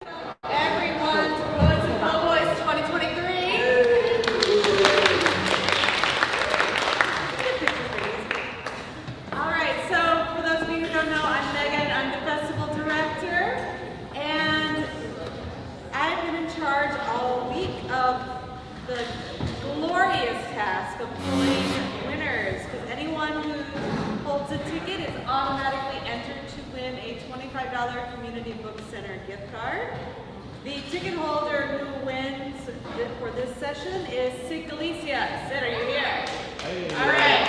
Everyone to Poets and Po'boys 2023. All right, so for those of you who don't know, I'm Megan. I'm the festival director, and I've been in charge all week of the glorious task of pulling winners, because anyone who holds a ticket is automatically entered to win a $25 Community Book Center gift card. The ticket holder who wins for this session is Sid Galicia. Sid, are you here? Hey. All right.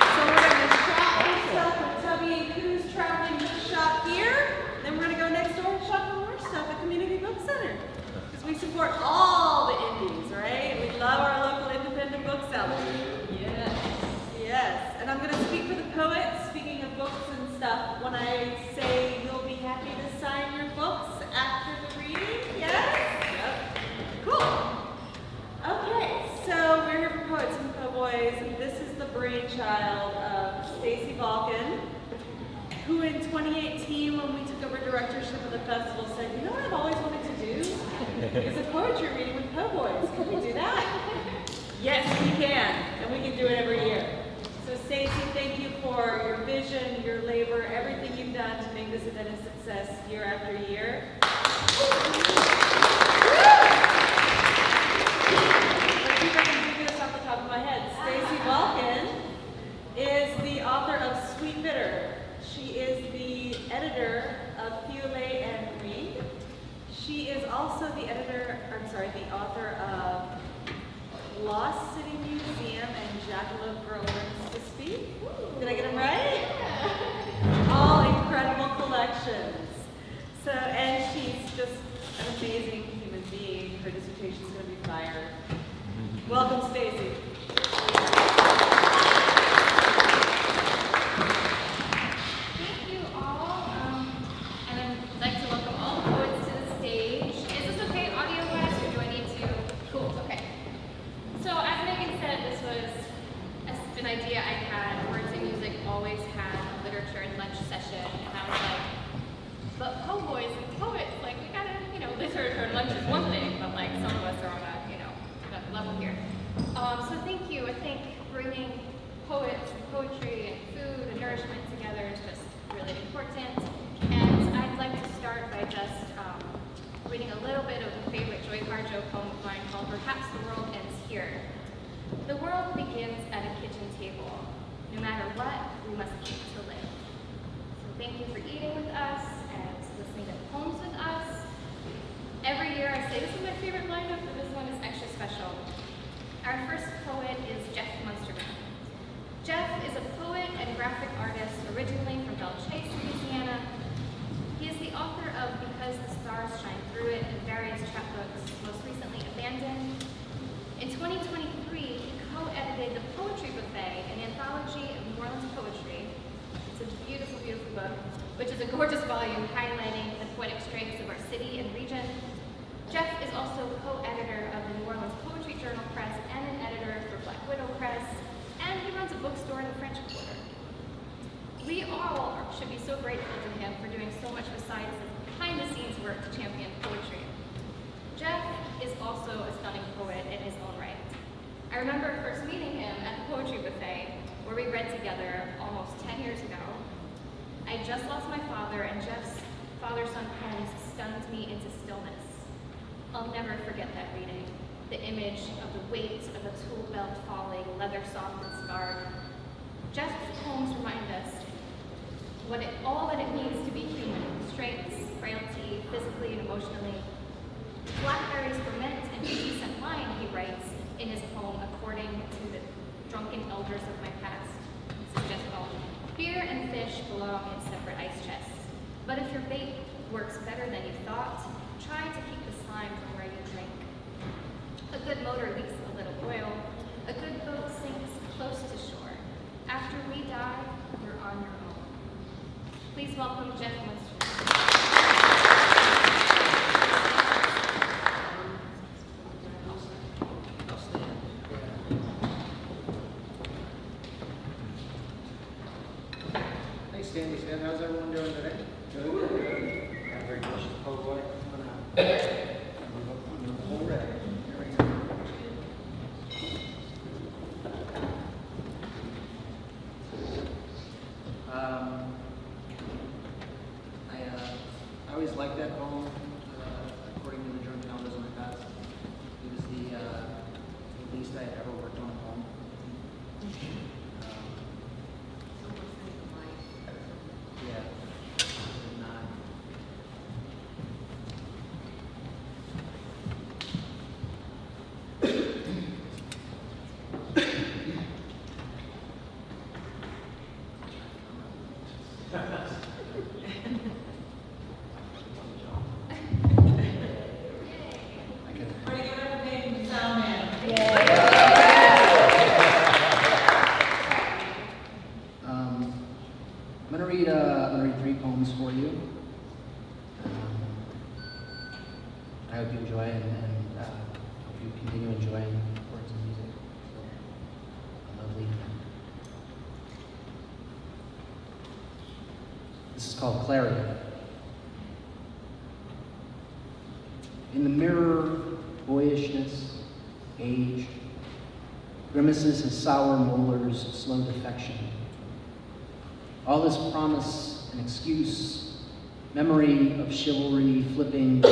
So we're going to shop this stuff with Tubby and Koo's traveling book shop here. Then we're going to go next door and shop for more stuff at Community Book Center. Because we support all the indies, right? We love our local independent booksellers. Yes. Yes. And I'm going to speak for the poets, speaking of books and stuff, when I say you'll be happy to sign your books after the reading. Yes? Yep. Cool. Okay, so we're here for Poets and Po-Boys, and this is the brainchild of Stacey Balkun, who in 2018, when we took over directorship of the festival, said, you know what I've always wanted to do? Is a poetry reading with Po-Boys. Can we do that? Yes, we can, and we can do it every year. So Stacey, thank you for your vision, your labor, everything you've done to make this event a success year after year. Let's see if I can do this off the top of my head. Stacey Balkun is the author of Sweet Bitter. She is the editor of Fiole and Reed. She is also the author of Lost City Museum and Jackalope Girl Learns to Speak. Did I get them right? All incredible collections. So, and she's just an amazing human being. Her dissertation is going to be fire. Welcome, Stacey. Thank you all, and I'd like to welcome all the poets to the stage. Is this okay audio-wise, or do I need to? Cool, okay. So as Megan said, this was an idea I had. Words and Music always had a literature and lunch session, and I was like, but po-boys and poets, like we gotta, literature and lunch is one thing, but like some of us are on a level here. So thank you. I think bringing poets and poetry and food and nourishment together is just really important. And I'd like to start by just reading a little bit of a favorite Joy Harjo poem of mine called Perhaps the World Ends Here. The world begins at a kitchen table. No matter what, we must eat to live. So thank you for eating with us and listening to poems with us. Every year I say this is my favorite lineup, but this one is extra special. Our first poet is Geoff Munsterman. Geoff is a poet and graphic artist originally from Belle Chase, Louisiana. He is the author of Because the Stars Shine Through It and various chapbooks, most recently Abandoned. In 2023, he co-edited The Poetry Buffet, an anthology of New Orleans poetry. It's a beautiful, beautiful book, which is a gorgeous volume highlighting the poetic strengths of our city and region. Geoff is also co-editor of the New Orleans Poetry Journal Press and an editor for Black Widow Press, and he runs a bookstore in the French Quarter. We all should be so grateful to him for doing so much besides the behind-the-scenes work to champion poetry. Geoff is also a stunning poet in his own right. I remember first meeting him at the Poetry Buffet, where we read together almost 10 years ago. I just lost my father, and Geoff's father-son poems stunned me into stillness. I'll never forget that reading. The image of the weight of a tool belt falling, leather soft and scarred. Geoff's poems remind us all that it means to be human. Strengths, frailty, physically and emotionally. Blackberries ferment and decent wine, he writes in his poem, according to the drunken elders of my past. Suggests beer and fish belong in separate ice chests. But if your bait works better than you thought, try to keep the slime from where you drink. A good motor leaks a little oil. A good boat sinks close to shore. After we die, you're on your own. Please welcome Geoff Munsterman. How's everyone doing today? Good. Yeah, very good. like that poem, according to the drum calendars in my past. It was the least I had ever worked on a poem. Yeah. Not. I'm gonna read 3 poems for you. I hope you enjoy it, and hope you continue enjoying words and music. So, lovely. This is called Clarity. In the mirror, boyishness, age, grimaces his sour molars, slow defection. All this promise and excuse, memory of chivalry flipping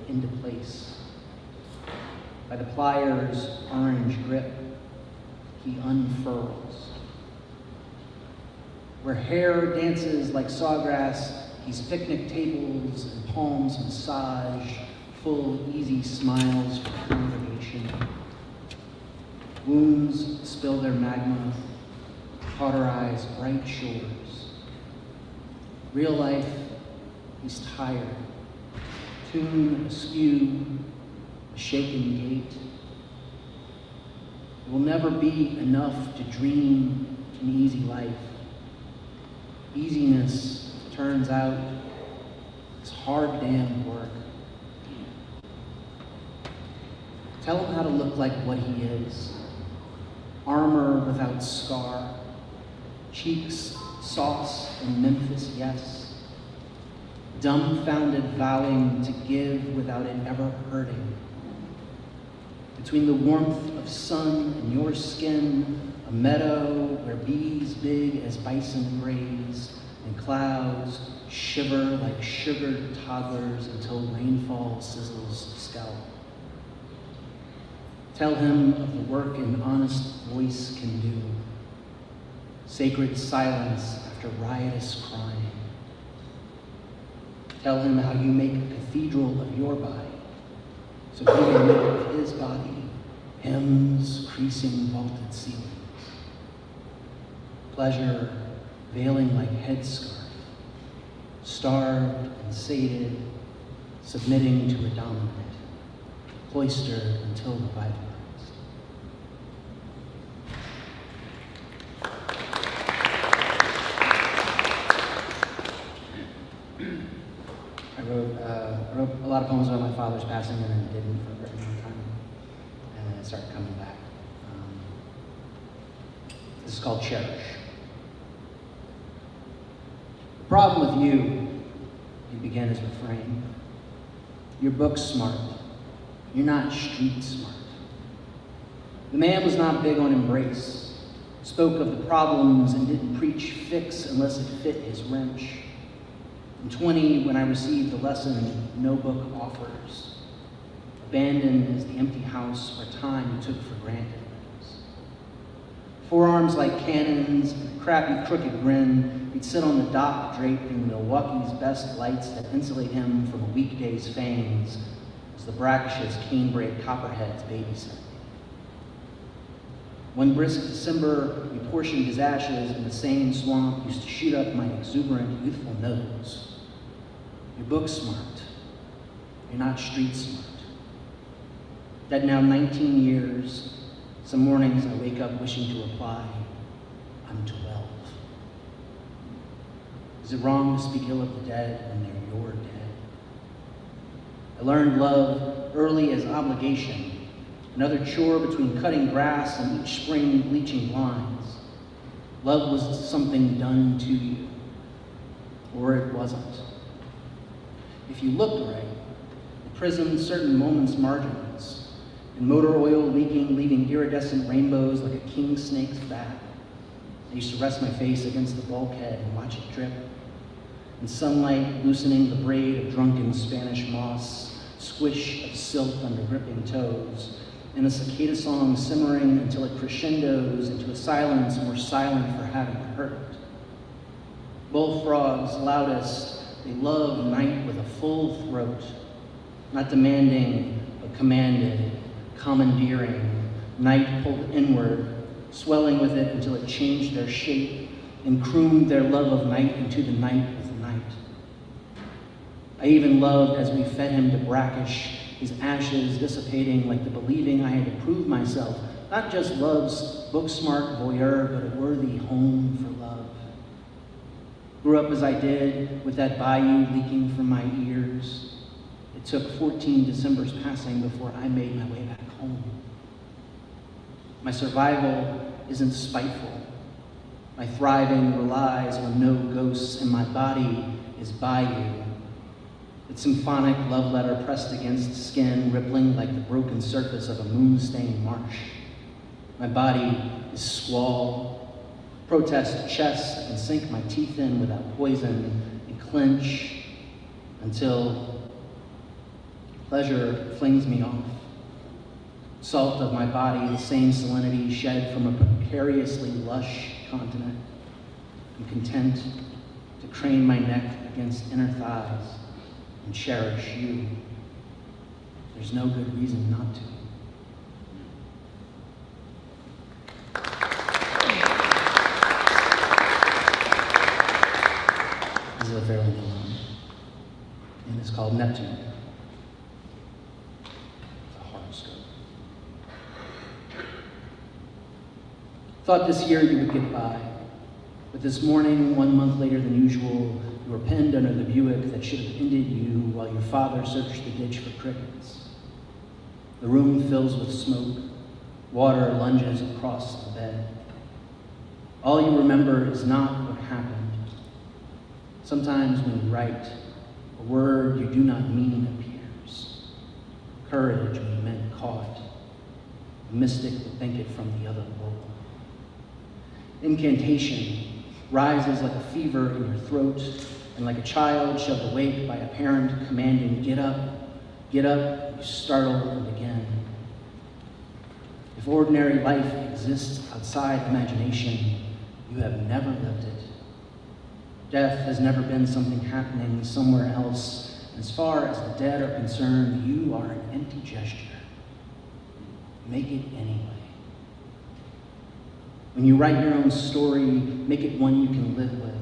into place. By the pliers' orange grip, he unfurls. Where hair dances like sawgrass, he's picnic tables and palms massage, full easy smiles for congregation. Wounds spill their magma, cauterize bright shoulders. Real life, he's tired. Tune askew, a shaken gait. It will never be enough to dream an easy life. Easiness, turns out, is hard damn work. Tell him how to look like what he is. Armor without scar. Cheeks, sauce, and Memphis, yes. Dumbfounded vowing to give without it ever hurting. Between the warmth of sun and your skin, a meadow where bees big as bison graze, and clouds shiver like sugared toddlers until rainfall sizzles the scalp. Tell him of the work an honest voice can do. Sacred silence after riotous crying. Tell him how you make a cathedral of your body, so he may make of his body hymns creasing vaulted ceilings. Pleasure veiling like headscarf, starved and sated, submitting to a dominant, cloistered until revivalized. I wrote a lot of poems about my father's passing and then didn't for a very long time. And then it started coming back. This is called Cherish. The problem with you begin as refrain. You're book smart. You're not street smart. The man was not big on embrace. Spoke of the problems and didn't preach fix unless it fit his wrench. I'm 20 when I received the lesson no book offers. Abandoned as the empty house where time you took for granted. Forearms like cannons, a crappy crooked grin, he'd sit on the dock draped in Milwaukee's best lights that insulate him from a weekday's fangs as the brackish canebrake copperheads babysit. One brisk December, we portioned his ashes in the same swamp used to shoot up my exuberant, youthful nose. You're book smart. You're not street smart. Dead now 19 years, some mornings I wake up wishing to reply, I'm 12. Is it wrong to speak ill of the dead when they're your dead? I learned love early as obligation, another chore between cutting grass and each spring bleaching lines. Love was something done to you, or it wasn't. If you looked right, it prismed certain moments' margins, and motor oil leaking, leaving iridescent rainbows like a king snake's back. I used to rest my face against the bulkhead and watch it drip. and sunlight loosening the braid of drunken Spanish moss, squish of silk under gripping toes, and a cicada song simmering until it crescendos into a silence more silent for having hurt. Bullfrogs loudest, they love night with a full throat, not demanding, but commanded, commandeering, night pulled inward, swelling with it until it changed their shape and crooned their love of night into the night with night. I even loved as we fed him to brackish, his ashes dissipating like the believing I had to prove myself, not just love's book-smart voyeur, but a worthy home for love. Grew up as I did, with that bayou leaking from my ears. It took 14 Decembers passing before I made my way back home. My survival isn't spiteful. My thriving relies on no ghosts, and my body is bayou. Its symphonic love letter pressed against skin, rippling like the broken surface of a moon-stained marsh. My body is squall, protest chest that can sink my teeth in without poison and clench until pleasure flings me off. Salt of my body, the same salinity shed from a precariously lush continent. I'm content to crane my neck against inner thighs and cherish you. There's no good reason not to. This is a fairly new one, and it's called Neptune. It's a horoscope. Thought this year you would get by, but this morning, 1 month later than usual, you were pinned under the Buick that should have ended you while your father searched the ditch for crickets. The room fills with smoke. Water lunges across the bed. All you remember is not what happened. Sometimes when you write, a word you do not mean appears. Courage when you meant caught. A mystic would think it from the other world. Incantation rises like a fever in your throat, and like a child shoved awake by a parent commanding, get up, you startle and again. If ordinary life exists outside imagination, you have never lived it. Death has never been something happening somewhere else. As far as the dead are concerned, you are an empty gesture. Make it anyway. When you write your own story, make it one you can live with.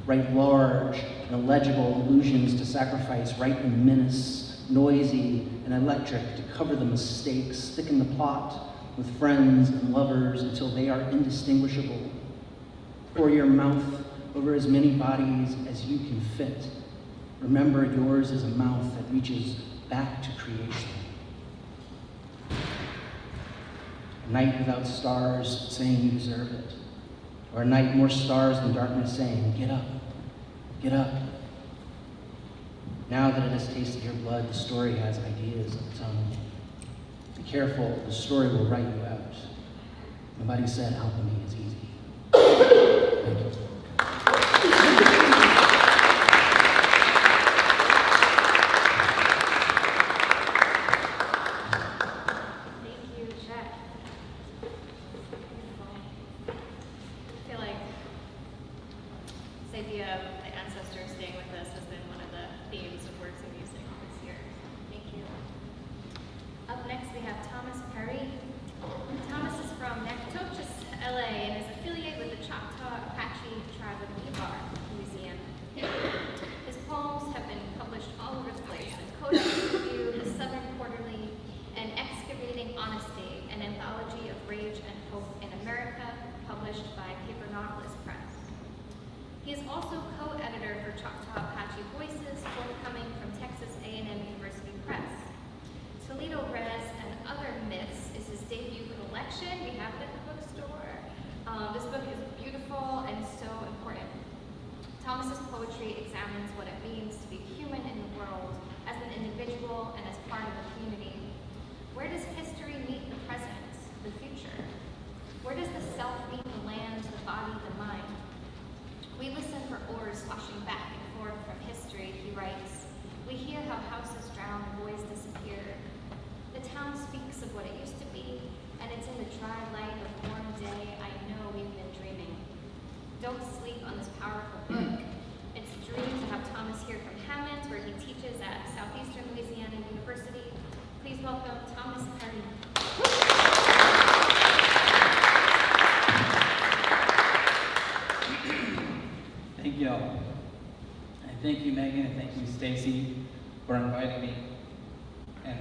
Write large and illegible allusions to sacrifice, write in menace, noisy and electric to cover the mistakes, thicken the plot with friends and lovers until they are indistinguishable. Pour your mouth over as many bodies as you can fit. Remember, yours is a mouth that reaches back to creation. A night without stars saying you deserve it. Or a night more stars than darkness saying, get up, get up. Now that it has tasted your blood, the story has ideas of its own. Be careful, the story will write you out. Nobody said alchemy is easy. Thank you. Next we have Thomas Parrie. Thomas is from Natchitoches, LA, and is affiliated with the Choctaw Apache Tribe of Nebar Museum. His poems have been published all over the place in Codex Review, the Southern Quarterly, and Excavating Honesty, an anthology of rage and hope in America, published by Paper Nautilus Press. He is also co-editor for Choctaw Apache Voices, forthcoming from Texas A&M University Press. Toledo Res and Other Myths is his debut collection. We have it at the bookstore. This book is beautiful and so important. Thomas's poetry examines what it means to be human in the world, as an individual and as part of a community. Where does history meet the present, the future? Where does the self meet the land, the body, the mind? We listen for oars swashing back and forth dry light of warm day, I know we've been dreaming. Don't sleep on this powerful book. It's a dream to have Thomas here from Hammond, where he teaches at Southeastern Louisiana University. Please welcome Thomas Parrie. Thank you all. And thank you, Megan, and thank you, Stacey, for inviting me and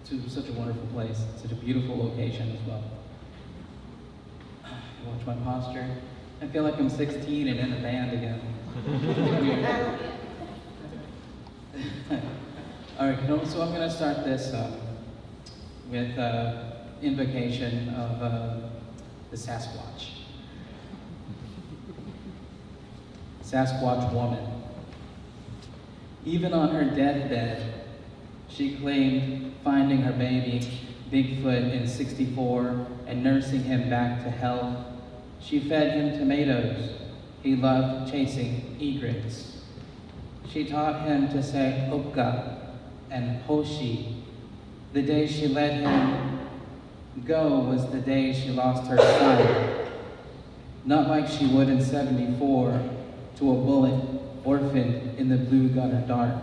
to such a wonderful place, such a beautiful location as well. Watch my posture. I feel like I'm 16 and in a band again. All right, so I'm going to start this with invocation of the Sasquatch. Sasquatch woman. Even on her deathbed, she claimed finding her baby, Bigfoot, in '64 and nursing him back to health. She fed him tomatoes. He loved chasing egrets. She taught him to say Oka and Hoshi. The day she let him go was the day she lost her son. Not like she would in '74 to a bullet, orphaned in the blue gutter dark.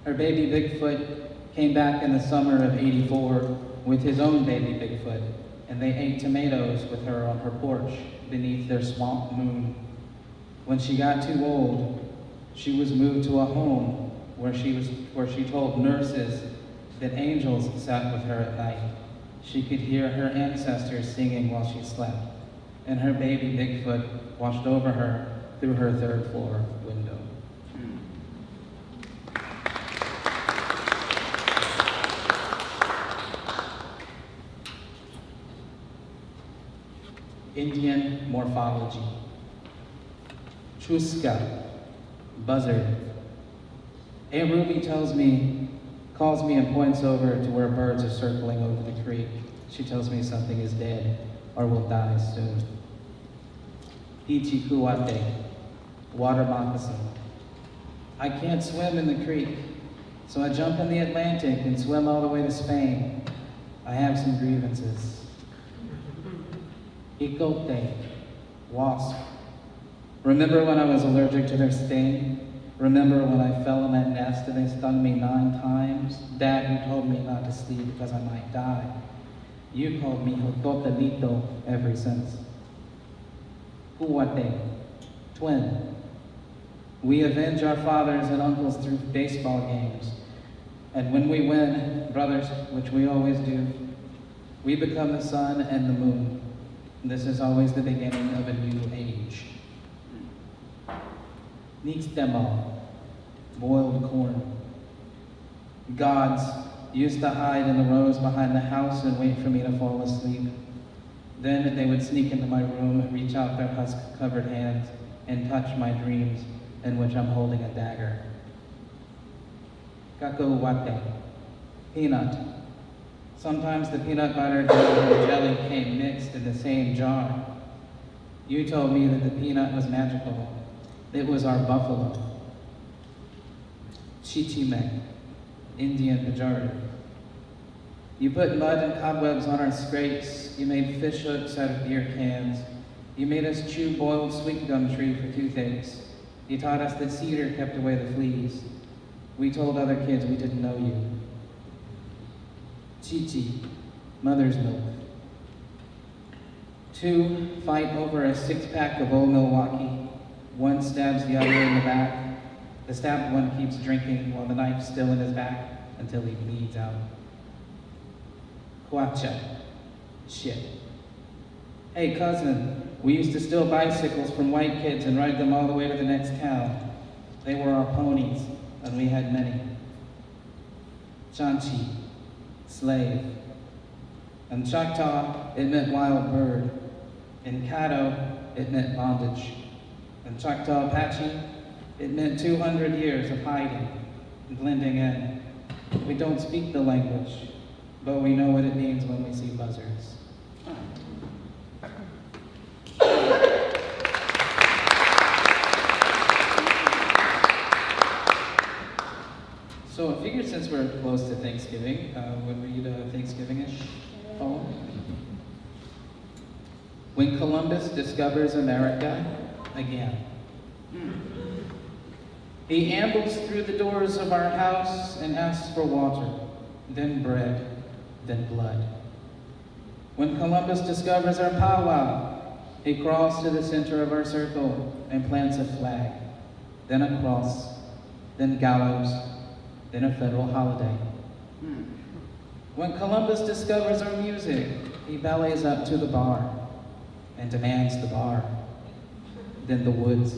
Her baby Bigfoot came back in the summer of '84 with his own baby Bigfoot, and they ate tomatoes with her on her porch beneath their swamp moon. When she got too old, she was moved to a home where she told nurses that angels sat with her at night. She could hear her ancestors singing while she slept, and her baby Bigfoot watched over her through her third floor window. Indian morphology. Chuska, buzzard. Aunt Ruby calls me and points over to where birds are circling over the creek. She tells me something is dead or will die soon. Ichikuate, water moccasin. I can't swim in the creek, so I jump in the Atlantic and swim all the way to Spain. I have some grievances. Icote, wasp. Remember when I was allergic to their sting? Remember when I fell in that nest and they stung me 9 times? Dad, you told me not to sleep because I might die. You called me Hocotelito ever since. Huate, twin. We avenge our fathers and uncles through baseball games. And when we win, brothers, which we always do, we become the sun and the moon. This is always the beginning of a new age. Nixdemo, boiled corn. Gods used to hide in the rows behind the house and wait for me to fall asleep. Then they would sneak into my room, reach out their husk-covered hands, and touch my dreams, in which I'm holding a dagger. Kakuwate, peanut. Sometimes the peanut butter and the jelly came mixed in the same jar. You told me that the peanut was magical. It was our buffalo. Chichimek, Indian pejorative. You put mud and cobwebs on our scrapes. You made fish hooks out of beer cans. You made us chew boiled sweet gum tree for toothaches. You taught us that cedar kept away the fleas. We told other kids we didn't know you. Chichi, mother's milk. 2 fight over a 6-pack of Old Milwaukee. 1 stabs the other in the back. The stabbed one keeps drinking while the knife's still in his back until he bleeds out. Quacha, shit. Hey cousin, we used to steal bicycles from white kids and ride them all the way to the next town. They were our ponies, and we had many. Chanchi, slave. In Choctaw, it meant wild bird. In Caddo, it meant bondage. In Choctaw Apache, it meant 200 years of hiding and blending in. We don't speak the language, but we know what it means when we see buzzards. So I figured since we're close to Thanksgiving, would read Thanksgiving-ish. poem. When Columbus discovers America again. He ambles through the doors of our house and asks for water, then bread, then blood. When Columbus discovers our powwow, he crawls to the center of our circle and plants a flag, then a cross, then gallows, then a federal holiday. When Columbus discovers our music, he ballets up to the bar and demands the bar, then the woods,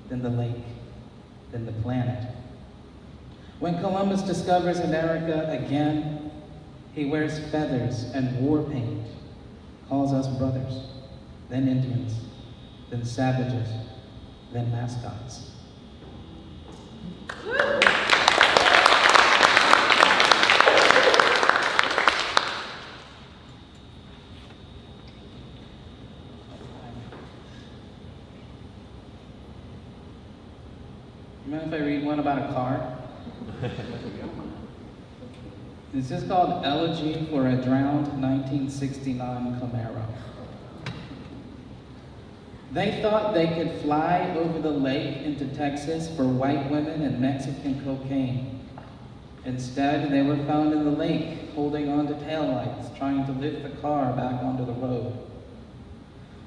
then the lake, then the planet. When Columbus discovers America again, he wears feathers and war paint, calls us brothers, then Indians, then savages, then mascots. You mind if I read one about a car? This is called Elegy for a Drowned 1969 Camaro. They thought they could fly over the lake into Texas for white women and Mexican cocaine. Instead, they were found in the lake, holding onto taillights, trying to lift the car back onto the road.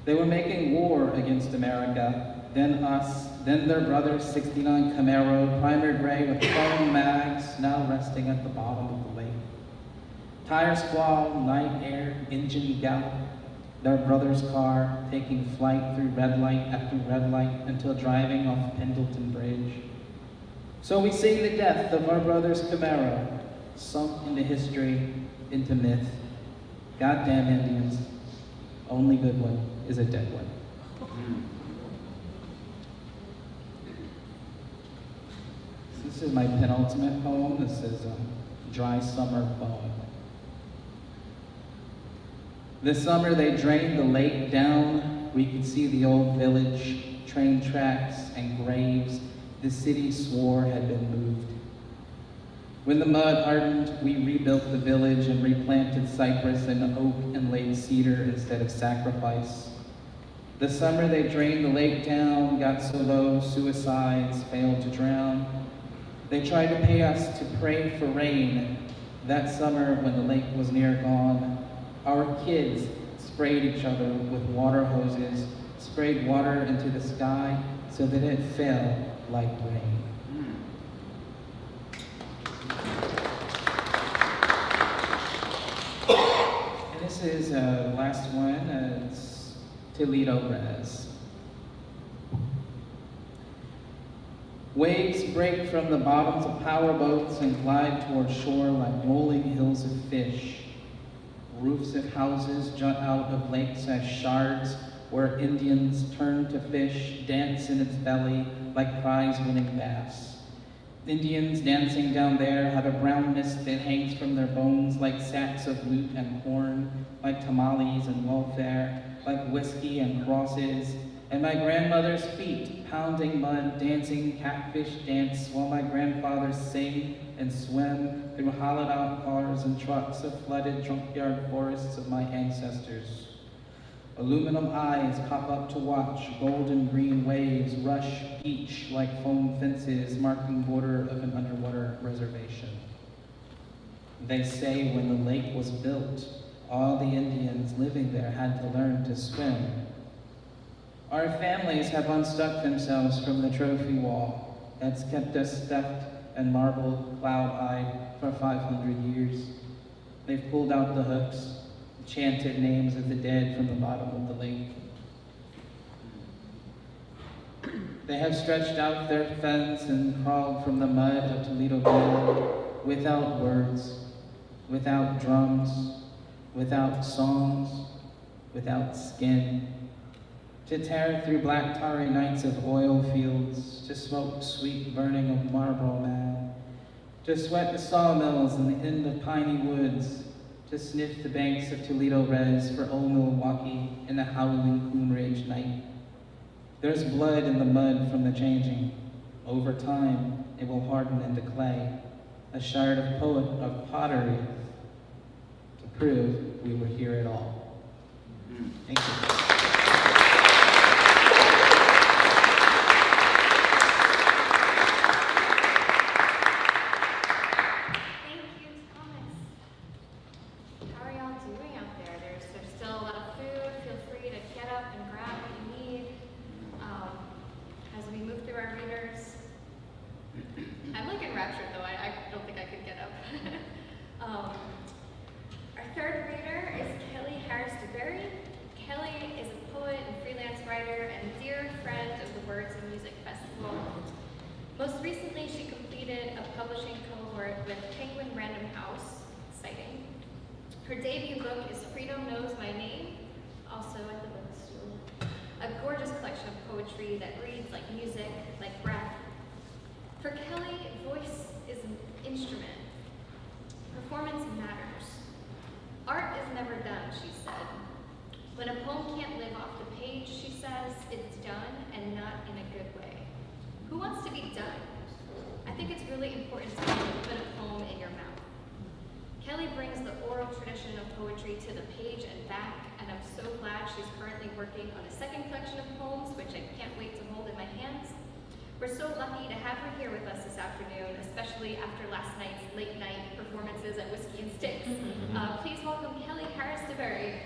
They were making war against America, then us, then their brother's 69 Camaro, primer gray with chrome mags, now resting at the bottom of the lake. Tire squall, night air, engine gallop, their brother's car taking flight through red light after red light until driving off Pendleton Bridge. So we sing the death of our brother's Camaro, sunk into history, into myth. Goddamn Indians, only good one is a dead one. This is my penultimate poem. This is Dry Summer Poem. This summer they drained the lake down. We could see the old village, train tracks and graves the city swore had been moved. When the mud hardened, we rebuilt the village and replanted cypress and oak and laid cedar instead of sacrifice. The summer they drained the lake down, got so low suicides failed to drown. They tried to pay us to pray for rain. That summer when the lake was near gone, our kids sprayed each other with water hoses, sprayed water into the sky so that it fell like rain. And this is last one, it's Toledo Res. Waves break from the bottoms of powerboats and glide toward shore like rolling hills of fish. Roofs of houses jut out of lakes as shards where Indians turn to fish, dance in its belly like prize-winning bass. Indians dancing down there have a brown mist that hangs from their bones like sacks of loot and corn, like tamales and welfare, like whiskey and crosses, and my grandmother's feet pounding mud, dancing catfish dance while my grandfathers sing and swim through hollowed-out cars and trucks of flooded junkyard forests of my ancestors. Aluminum eyes pop up to watch golden green waves rush beach like foam fences marking border of an underwater reservation. They say when the lake was built, all the Indians living there had to learn to swim. Our families have unstuck themselves from the trophy wall that's kept us stuffed and marbled, cloud-eyed for 500 years. They've pulled out the hooks, chanted names of the dead from the bottom of the lake. They have stretched out their fence and crawled from the mud of Toledo Bay without words, without drums, without songs, without skin, to tear through black tarry nights of oil fields, to smoke sweet burning of Marlboro Man, to sweat the sawmills and the end of piney woods, to sniff the banks of Toledo Res for old Milwaukee in the howling Coon Ridge night. There's blood in the mud from the changing. Over time, it will harden into clay, a shard of pottery to prove we were here at all. Thank you. Thank you, Thomas. How are y'all doing out there? There's still a lot of food. Feel free to get up and grab what you need. As we move through our readers, I'm like enraptured though. I don't think I could get up. Our third reader is Kelly Harris-DeBerry. Kelly is a poet and freelance writer and dear friend of the Words and Music Festival. Most recently, she completed a publishing cohort with Penguin Random House, exciting. Her debut book is Freedom Knows My Name, also at the bookstore. A gorgeous collection of poetry that reads like music, like breath. For Kelly, voice is an instrument. Performance matters. Art is never done, she said. When a poem can't live off the page, she says, it's done and not in a good way. Who wants to be done? I think it's really important to put a poem in your mouth. Kelly brings the oral tradition of poetry to the page and back, and I'm so glad she's currently working on a second collection of poems, which I can't wait to hold in my hands. We're so lucky to have her here with us this afternoon, especially after last night's late night performances at Whiskey and Sticks. Please welcome Kelly Harris-DeBerry.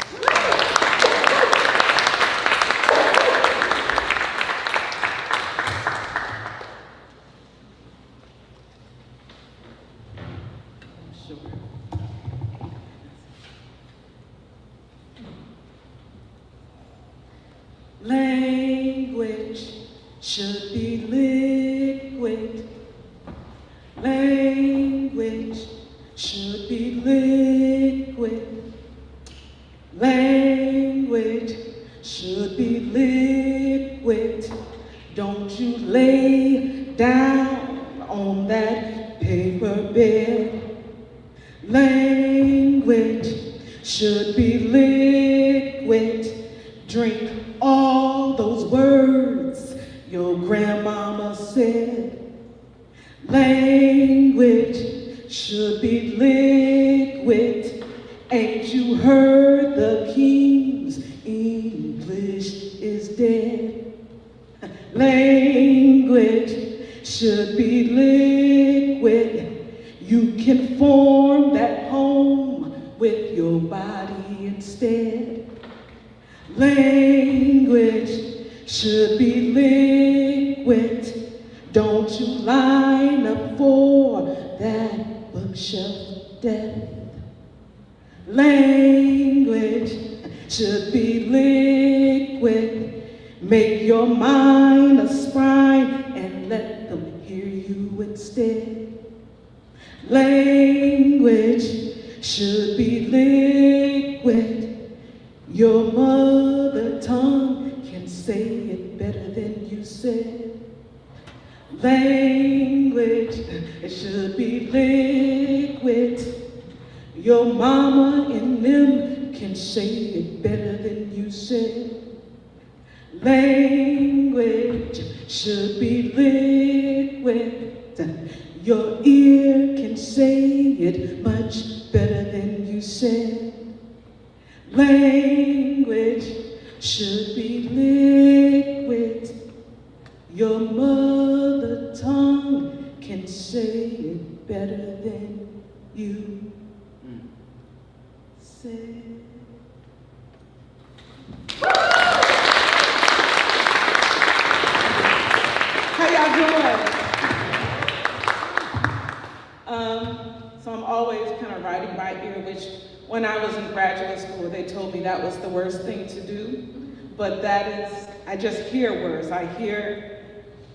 Language should be liquid. Language should be liquid. Language should be liquid. Don't you lay down on that paper bed. Language should be liquid. Drink all those words your grandmama said. Language should be liquid. Ain't you heard the king's English is dead? Language should be liquid. You can form that home with your body instead. Language should be liquid. Don't you line up for that bookshelf death. Language should be liquid. Make your mind a spine and let them hear you instead. Language should be liquid. Your mother tongue can say it better than you said. Language, it should be liquid. Your mama and them can say it better than you said. Language should be liquid. Your ear can say it much better than you said. Language should be liquid. Your mother tongue can say it better than you said. How y'all doing? So I'm always kind of writing by ear, which when I was in graduate school, they told me that was the worst thing to do. But that is, I just hear words. I hear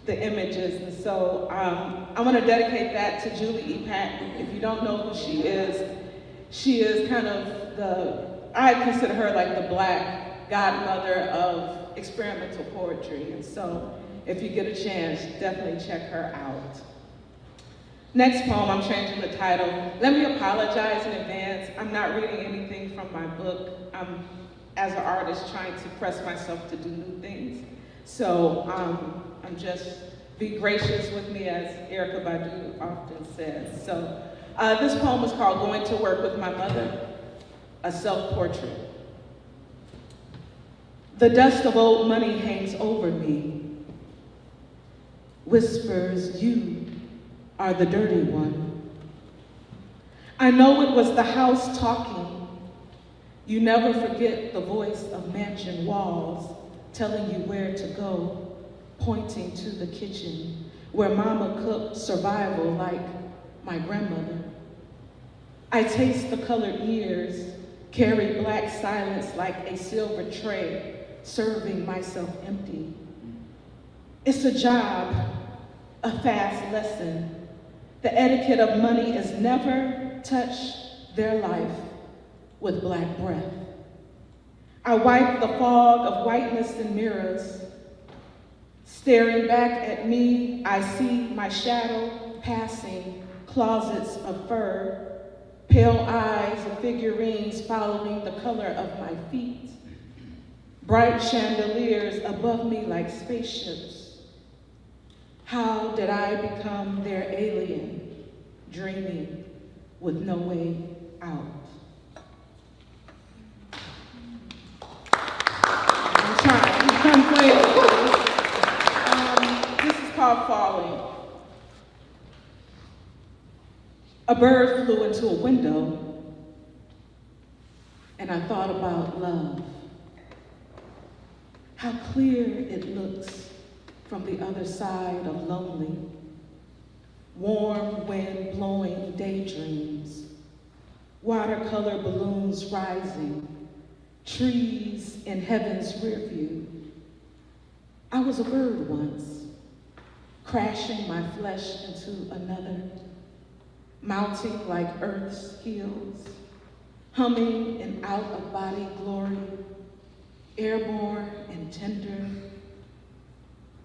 the images. And so I want to dedicate that to Julie E. Patton. If you don't know who she is kind of I consider her like the Black godmother of experimental poetry. And so if you get a chance, definitely check her out. Next poem, I'm changing the title. Let me apologize in advance. I'm not reading anything from my book. I'm, as an artist, trying to press myself to do new things. So I'm just, be gracious with me, as Erykah Badu often says. So this poem is called Going to Work with My Mother. a self-portrait. The dust of old money hangs over me, whispers, you are the dirty one. I know it was the house talking. You never forget the voice of mansion walls telling you where to go, pointing to the kitchen where mama cooked survival like my grandmother. I taste the colored years, carry black silence like a silver tray, serving myself empty. It's a job, a fast lesson. The etiquette of money is never touch their life with black breath. I wipe the fog of whiteness in mirrors. Staring back at me, I see my shadow passing, closets of fur, pale eyes of figurines following the color of my feet, bright chandeliers above me like spaceships. How did I become their alien, dreaming with no way out? I'm trying. I'm playing. This is called Falling. A bird flew into a window, and I thought about love. How clear it looks from the other side of lonely. Warm wind blowing daydreams. Watercolor balloons rising. Trees in heaven's rear view. I was a bird once, crashing my flesh into another, mounting like earth's heels, humming in out-of-body glory, airborne and tender.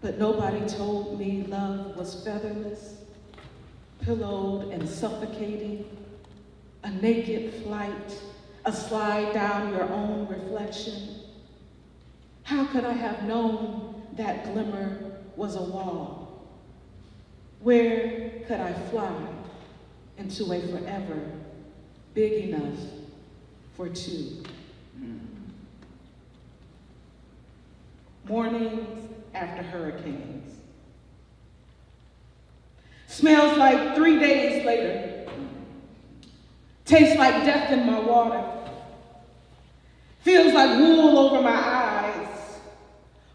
But nobody told me love was featherless, pillowed and suffocating, a naked flight, a slide down your own reflection. How could I have known that glimmer was a wall? Where could I fly into a forever big enough for two? Mornings after hurricanes. Smells like 3 days later. Tastes like death in my water. Feels like wool over my eyes.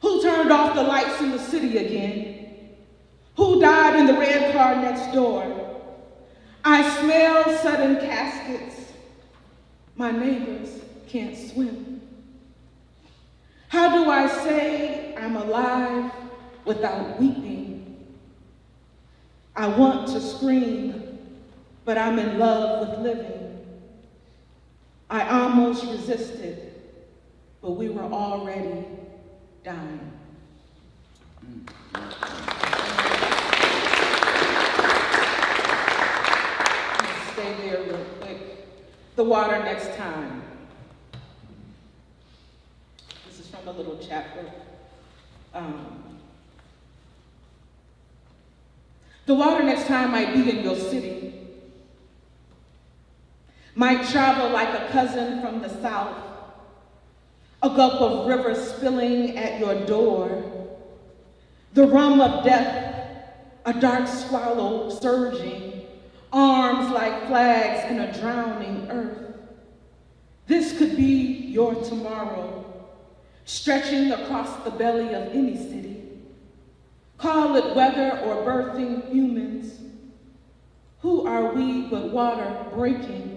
Who turned off the lights in the city again? Who died in the red car next door? I smell sudden caskets. My neighbors can't swim. How do I say I'm alive without weeping? I want to scream, but I'm in love with living. I almost resisted, but we were already dying. Stay there real quick. The water next time. This is from a little chapbook. The water next time might be in your city. Might travel like a cousin from the south. A gulp of river spilling at your door. The rum of death, a dark swallow surging, arms like flags in a drowning earth. This could be your tomorrow, stretching across the belly of any city. Call it weather or birthing humans. Who are we but water breaking?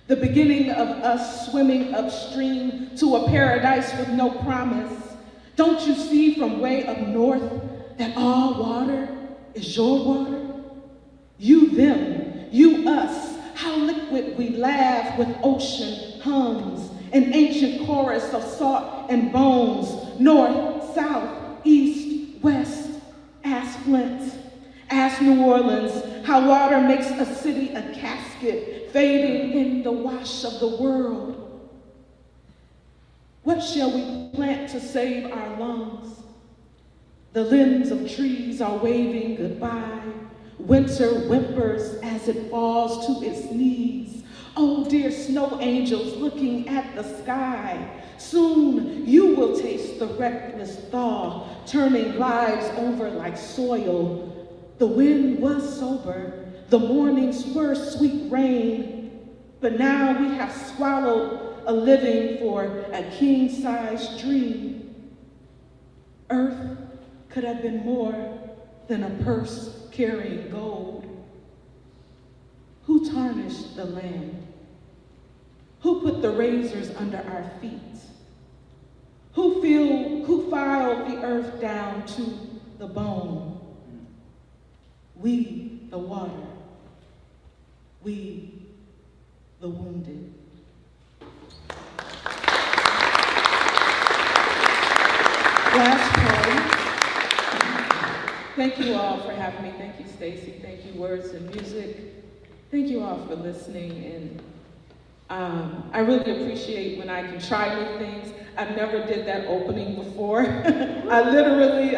The beginning of us swimming upstream to a paradise with no promise. Don't you see from way up north that all water is your water? You, them, you, us, how liquid we laugh with ocean hums, an ancient chorus of salt and bones, north, south, east, west. Ask Flint, ask New Orleans, how water makes a city a casket, fading in the wash of the world. What shall we plant to save our lungs? The limbs of trees are waving goodbye. Winter whimpers as it falls to its knees. Oh, dear snow angels looking at the sky, soon you will taste the reckless thaw, turning lives over like soil. The wind was sober, the mornings were sweet rain, but now we have swallowed a living for a king-sized dream. Earth could have been more than a purse carrying gold. Who tarnished the land? Who put the razors under our feet? Who filed the earth down to the bone? We, the water. We, the wounded. Last poem. Thank you all for having me. Thank you, Stacey. Thank you, Words and Music. Thank you all for listening. And I really appreciate when I can try new things. I've never did that opening before. I literally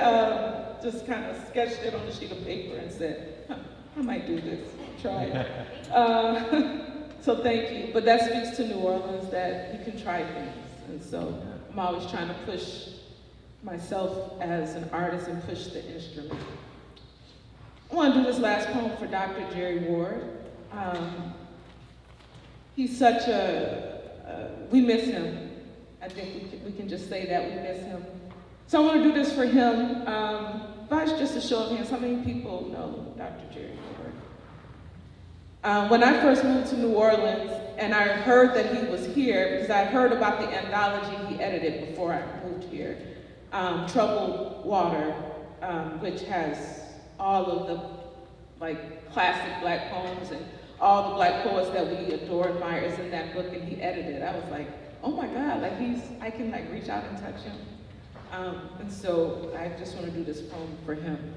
just kind of sketched it on a sheet of paper and said, I might do this, try it. So thank you. But that speaks to New Orleans, that you can try things. And so I'm always trying to push myself as an artist and push the instrument. I want to do this last poem for Dr. Jerry Ward. He's such we miss him. I think we can just say that we miss him. So I want to do this for him. But it's just a show of hands. How many people know Dr. Jerry Ward? When I first moved to New Orleans, and I heard that he was here, because I heard about the anthology he edited before I moved here, Troubled Water, which has all of the classic Black poems and all the Black poets that we adore and admire is in that book, and he edited. I was like, oh my God, I can reach out and touch him. And so I just want to do this poem for him.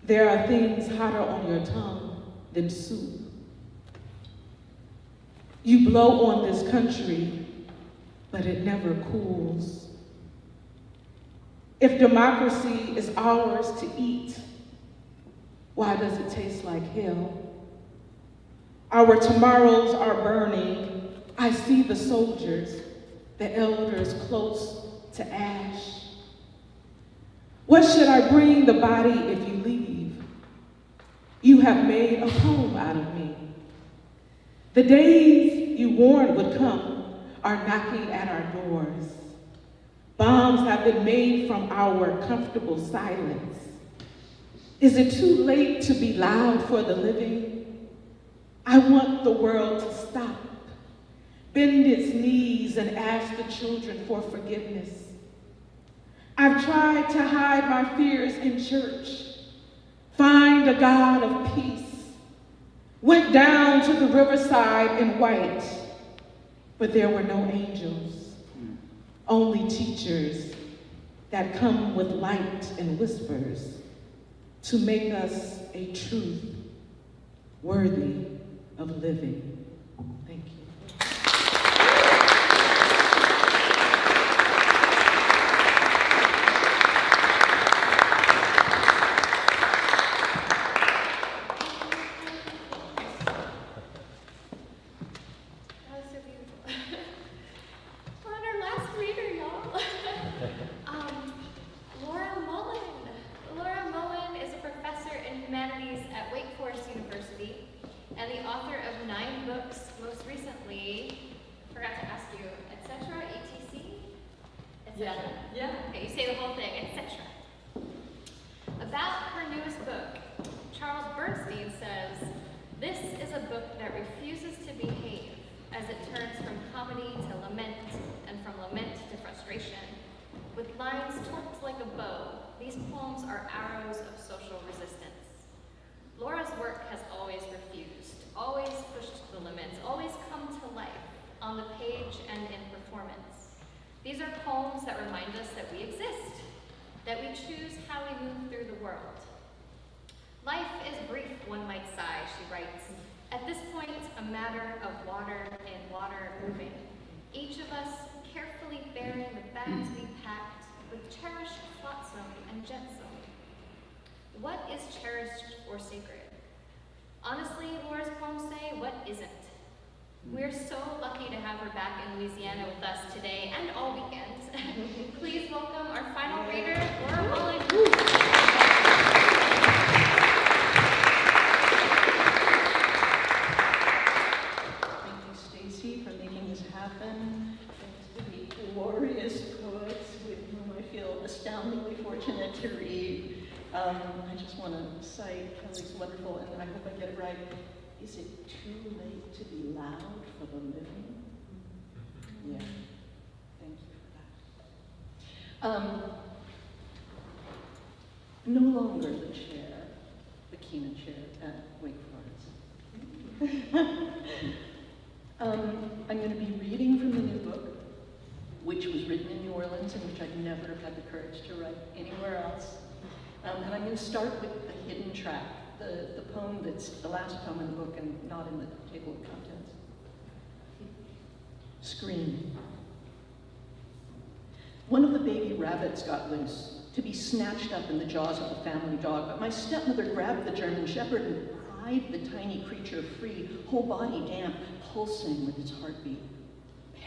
There are things hotter on your tongue than soup. You blow on this country, but it never cools. If democracy is ours to eat, why does it taste like hell? Our tomorrows are burning. I see the soldiers, the elders close to ash. What should I bring the body if you leave? You have made a poem out of me. The days you warned would come are knocking at our doors. Bombs have been made from our comfortable silence. Is it too late to be loud for the living? I want the world to stop, bend its knees and ask the children for forgiveness. I've tried to hide my fears in church, find a God of peace, went down to the riverside in white, but there were no angels, only teachers that come with light and whispers to make us a truth worthy of living. Thank you. That was so beautiful. We're on our last reader, y'all. Laura Mullen is a professor in humanities at Wake Forest University and the author of 9 books, most recently, I forgot to ask you, etc., etc.? Yeah. Yeah. Okay, you say the whole thing, etc. About her newest book, Charles Bernstein says, "This is a book that refuses to behave as it turns from comedy to lament and from lament to frustration. With lines torqued like a bow, these poems are arrows of social resistance." Laura's work has always refused, always pushed the limits, always come to life on the page and in performance. These are poems that remind us that we exist, that we choose how we move through the world. Life is brief, one might sigh, she writes. At this point, a matter of water and water moving. Each of us carefully bearing the bags we packed with cherished flotsam and jetsam. what is cherished or sacred? Honestly, Laura's poems say, what isn't? We're so lucky to have her back in Louisiana with us today and all weekends. Please welcome our final reader, Laura Mullen. Thank you, Stacey, for making this happen. Thanks to the glorious poets with whom I feel astoundingly fortunate to read. I just want to cite Kelly's wonderful, and I hope I get it right. Is it too late to be loud for the living? Yeah. Thank you for that. No longer the chair, the Keenan chair at Wake Forest. I'm going to be reading from the new book, which was written in New Orleans and which I'd never have had the courage to write anywhere else. And I'm going to start with the hidden track, the poem that's the last poem in the book and not in the table of contents. Scream. One of the baby rabbits got loose, to be snatched up in the jaws of the family dog, but my stepmother grabbed the German shepherd and pried the tiny creature free, whole body damp, pulsing with its heartbeat.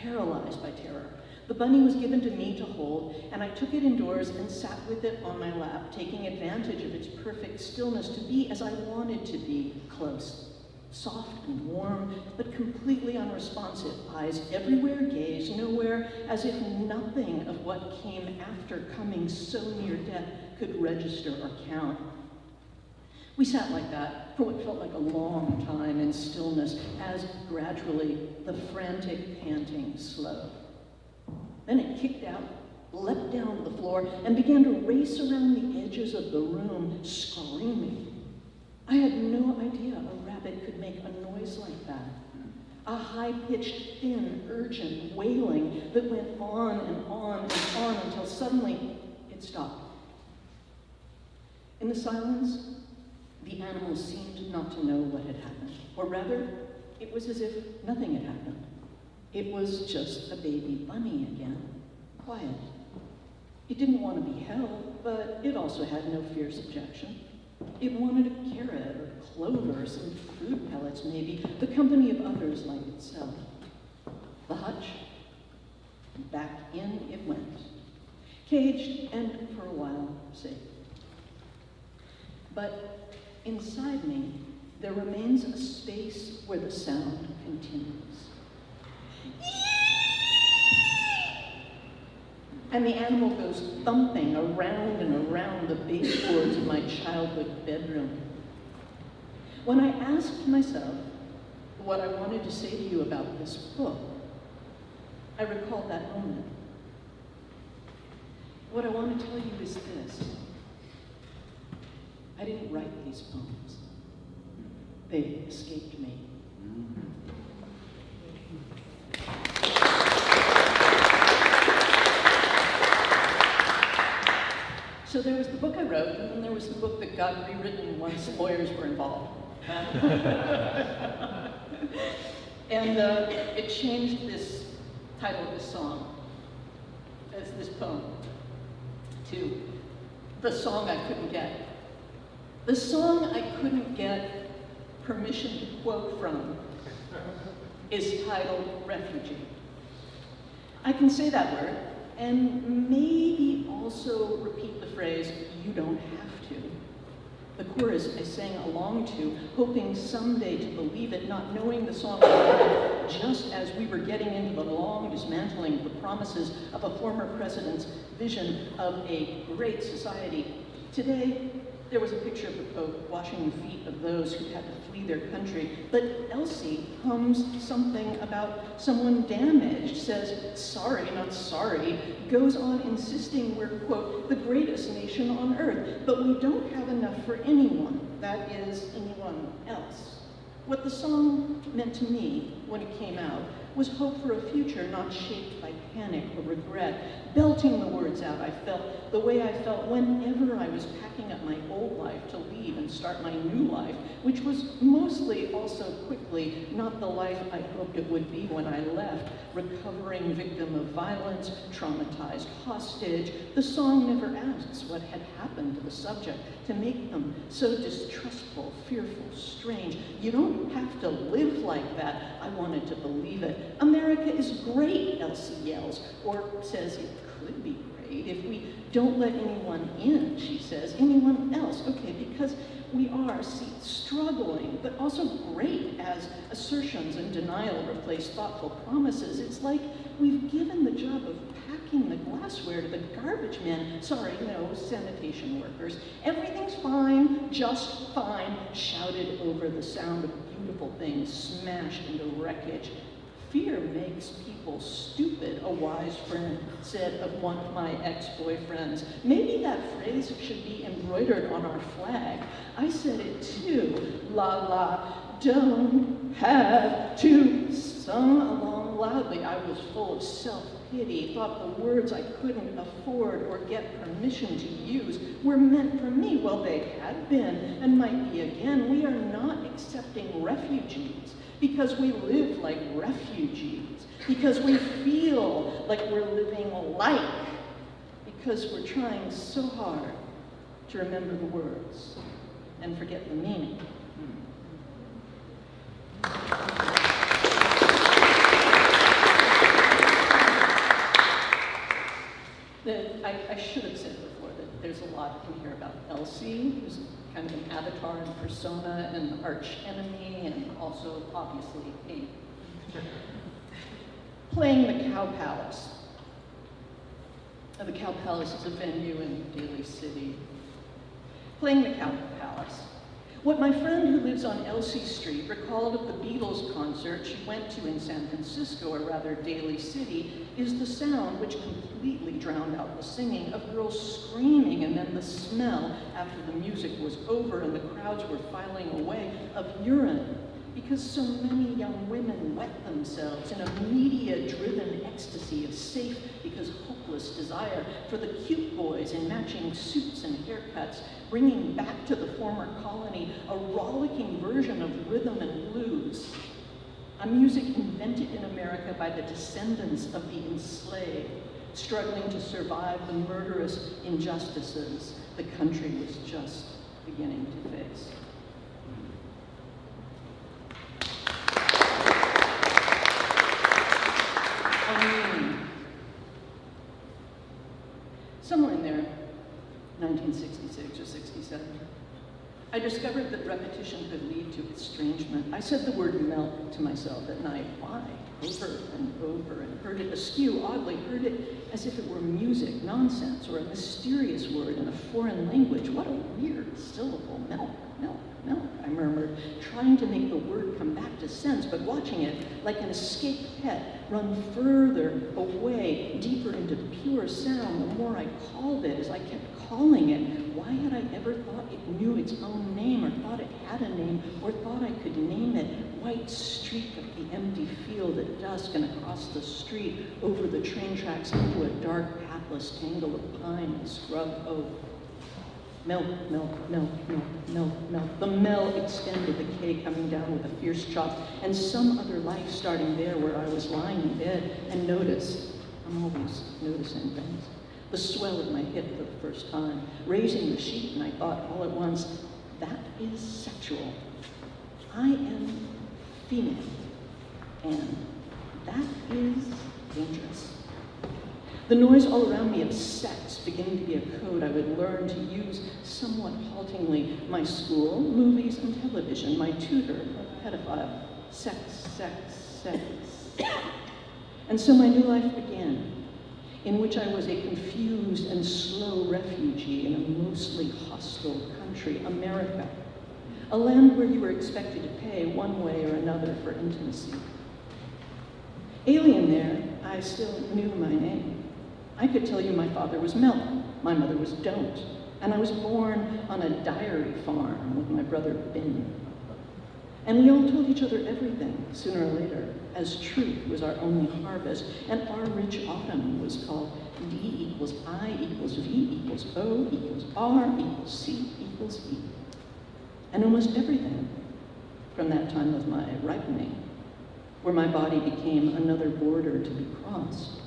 Paralyzed by terror, the bunny was given to me to hold, and I took it indoors and sat with it on my lap, taking advantage of its perfect stillness to be as I wanted to be, close, soft and warm, but completely unresponsive, eyes everywhere, gaze nowhere, as if nothing of what came after coming so near death could register or count. We sat like that for what felt like a long time in stillness, as gradually the frantic panting slowed. Then it kicked out, leapt down to the floor, and began to race around the edges of the room, screaming. I had no idea a rabbit could make a noise like that. A high-pitched, thin, urgent wailing that went on and on and on until suddenly it stopped. In the silence, the animal seemed not to know what had happened, or rather, it was as if nothing had happened. It was just a baby bunny again, quiet. It didn't want to be held, but it also had no fierce objection. It wanted a carrot or clover, some food pellets maybe, the company of others like itself. The hutch, back in it went, caged and for a while safe. But inside me, there remains a space where the sound continues. And the animal goes thumping around and around the baseboards of my childhood bedroom. When I asked myself what I wanted to say to you about this book, I recalled that moment. What I want to tell you is this. I didn't write these poems. They escaped me. So there was the book I wrote, and then there was the book that got rewritten once lawyers were involved. And it changed this title of this song, as this poem, to The Song I Couldn't Get. The song I couldn't get permission to quote from is titled Refugee. I can say that word, and maybe also repeat the phrase, you don't have to. The chorus I sang along to, hoping someday to believe it, not knowing the song just as we were getting into the long dismantling of the promises of a former president's vision of a great society. Today, there was a picture of the Pope washing the feet of those who had to flee their country, but Elsie hums something about someone damaged, says, sorry, not sorry, goes on insisting we're, quote, the greatest nation on earth, but we don't have enough for anyone, that is, anyone else. What the song meant to me when it came out was hope for a future not shaped by panic or regret, belting the words out. I felt the way I felt whenever I was packing up my old life to leave and start my new life, which was mostly also quickly not the life I hoped it would be when I left. Recovering victim of violence, traumatized hostage. The song never asks what had happened to the subject to make them so distrustful, fearful, strange. You don't have to live like that. I wanted to believe it. America is great, Elsie yells, or says it could be great if we don't let anyone in, she says. Anyone else? Okay, because we are, see, struggling, but also great as assertions and denial replace thoughtful promises. It's like we've given the job of packing the glassware to the garbage men. Sorry, no, sanitation workers. Everything's fine, just fine, shouted over the sound of beautiful things smashed into wreckage. Fear makes people stupid, a wise friend said of one of my ex-boyfriends. Maybe that phrase should be embroidered on our flag. I said it too. La la, don't have to, sung along loudly. I was full of self-pity, thought the words I couldn't afford or get permission to use were meant for me. Well, they had been and might be again. We are not accepting refugees because we live like refugees, because we feel like we're living like, because we're trying so hard to remember the words and forget the meaning. I should have said before that there's a lot in here about Elsie, who's kind of an avatar and persona, an arch enemy, and also obviously me. Playing the Cow Palace. The Cow Palace is a venue in Daly City. Playing the Cow Palace. What my friend who lives on Elsie Street recalled of the Beatles concert she went to in San Francisco, or rather Daly City, is the sound which completely drowned out the singing of girls screaming, and then the smell after the music was over and the crowds were filing away of urine, because so many young women wet themselves in a media-driven ecstasy of safe because hopeless desire for the cute boys in matching suits and haircuts, bringing back to the former colony a rollicking version of rhythm and blues, a music invented in America by the descendants of the enslaved, struggling to survive the murderous injustices the country was just beginning to face. Somewhere in there, 1966 or 67, I discovered that repetition could lead to estrangement. I said the word melt to myself at night. Why? Over and over, and heard it askew, oddly, heard it as if it were music, nonsense, or a mysterious word in a foreign language. What a weird syllable. Melt, melt, melt, I murmured, trying to make the word come back to sense, but watching it like an escaped pet run further away, deeper into pure sound. The more I called it, as I kept calling it, why had I ever thought it knew its own name, or thought it had a name, or thought I could name it? White streak of the empty field at dusk, and across the street, over the train tracks, into a dark, pathless tangle of pine and scrub oak. Melt, melt, melt, melt, melt, melt. The mel extended, the K coming down with a fierce chop, and some other life starting there where I was lying in bed, and notice, I'm always noticing things, the swell of my hip for the first time, raising the sheet, and I thought all at once, that is sexual. I am female, and that is dangerous. The noise all around me of sex beginning to be a code I would learn to use somewhat haltingly. My school, movies, and television, my tutor, a pedophile. Sex, sex, sex. And so my new life began, in which I was a confused and slow refugee in a mostly hostile country, America. A land where you were expected to pay one way or another for intimacy. Alien there, I still knew my name. I could tell you my father was Mullen, my mother was Don't, and I was born on a dairy farm with my brother Ben. And we all told each other everything, sooner or later, as truth was our only harvest, and our rich autumn was called D equals I equals V equals O equals R equals C equals E. And almost everything from that time of my ripening, where my body became another border to be crossed,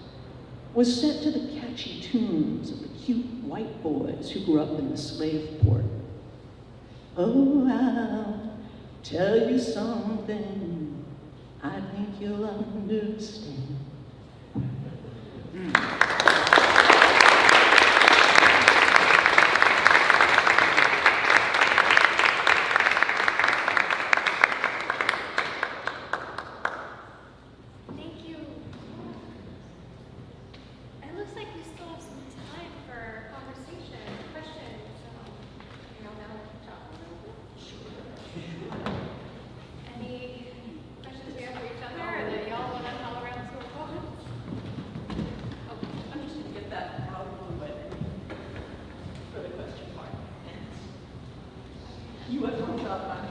was set to the catchy tunes of the cute white boys who grew up in the slave port. Oh, I'll tell you something I think you'll understand. Thank you. It looks like we still have some time for conversation, questions. You know, now talk a little bit. Any questions we have for each other, or that y'all want to call around to a phone? Oh, I'm just gonna get that out of the way for the question part. You have one job, I'm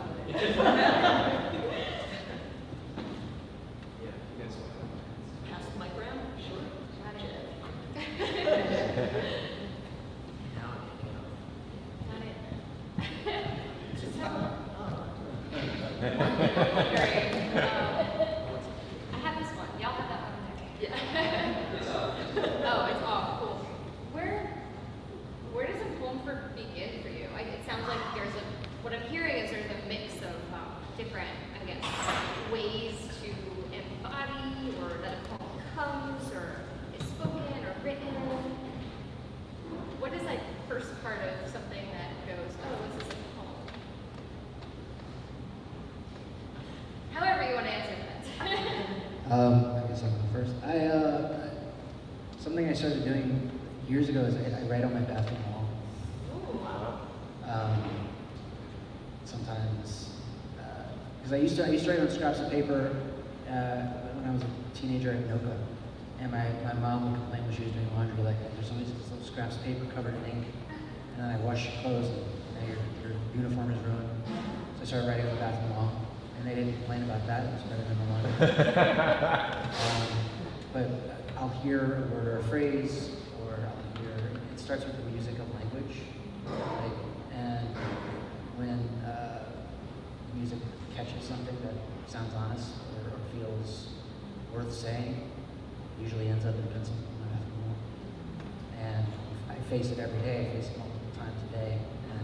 Pass the mic around? Sure. Got it. Got it. Just have Great. I have this one. Y'all have that one there. Yeah. Oh, it's off. Cool. Where does a poem begin for you? It sounds like there's what I'm hearing is there's a mix of different, I guess, ways to embody, or that a poem comes, or is spoken, or written. What is like first part of something that goes, oh, this is a poem? However you want to answer that. I guess I'll go first. Something I started doing years ago is I write on my bathroom wall. Ooh, wow. Sometimes, because I used to write on scraps of paper when I was a teenager at Noka, and my mom would complain when she was doing laundry, like, there's always these little scraps of paper covered in ink, and then I wash your clothes, and now your uniform is ruined. So I started writing on the bathroom wall, and they didn't complain about that. It was better than the laundry. But I'll hear a word or a phrase, or I'll hear, it starts with the music of language, like, and when music catches something that sounds honest or feels worth saying, it usually ends up in pencil on my bathroom wall. And I face it every day, I face it multiple times a day, and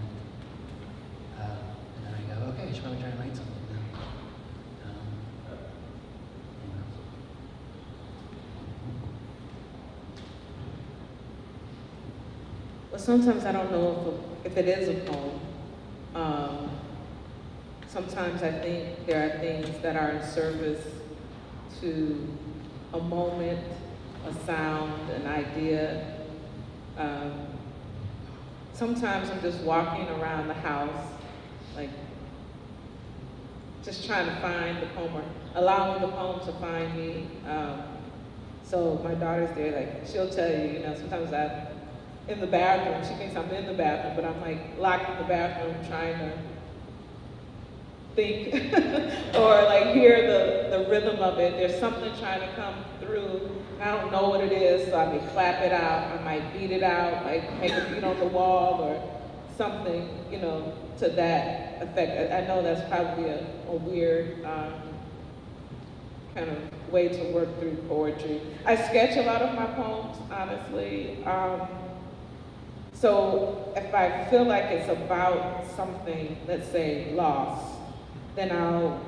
then I go, okay, I should probably try and write something now. Well, sometimes I don't know if it is a poem. Sometimes I think there are things that are in service to a moment, a sound, an idea. Sometimes I'm just walking around the house, like just trying to find the poem, or allowing the poem to find me. So my daughter's there, like she'll tell you, sometimes I'm in the bathroom, she thinks I'm in the bathroom, but I'm like locked in the bathroom trying to think or like hear the rhythm of it. There's something trying to come through. I don't know what it is, so I may clap it out, I might beat it out, like make it beat on the wall or something, to that effect. I know that's probably a weird kind of way to work through poetry. I sketch a lot of my poems, honestly. So if I feel like it's about something, let's say loss, then I'll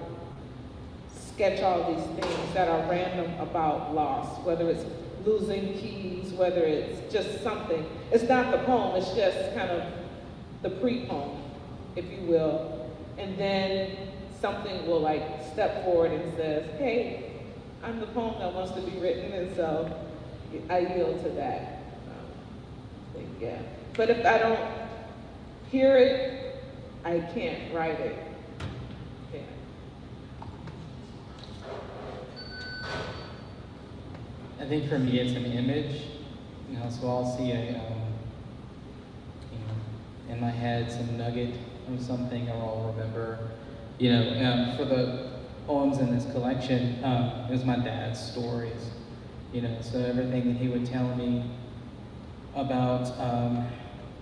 sketch all these things that are random about loss, whether it's losing keys, whether it's just something. It's not the poem, it's just kind of the pre-poem, if you will. And then something will like step forward and says, hey, I'm the poem that wants to be written, and so I yield to that. Yeah. But if I don't hear it, I can't write it. Yeah. I think for me it's an image, so I'll see in my head some nugget of something, or I'll remember You know, for the poems in this collection, it was my dad's stories. You know, so everything that he would tell me about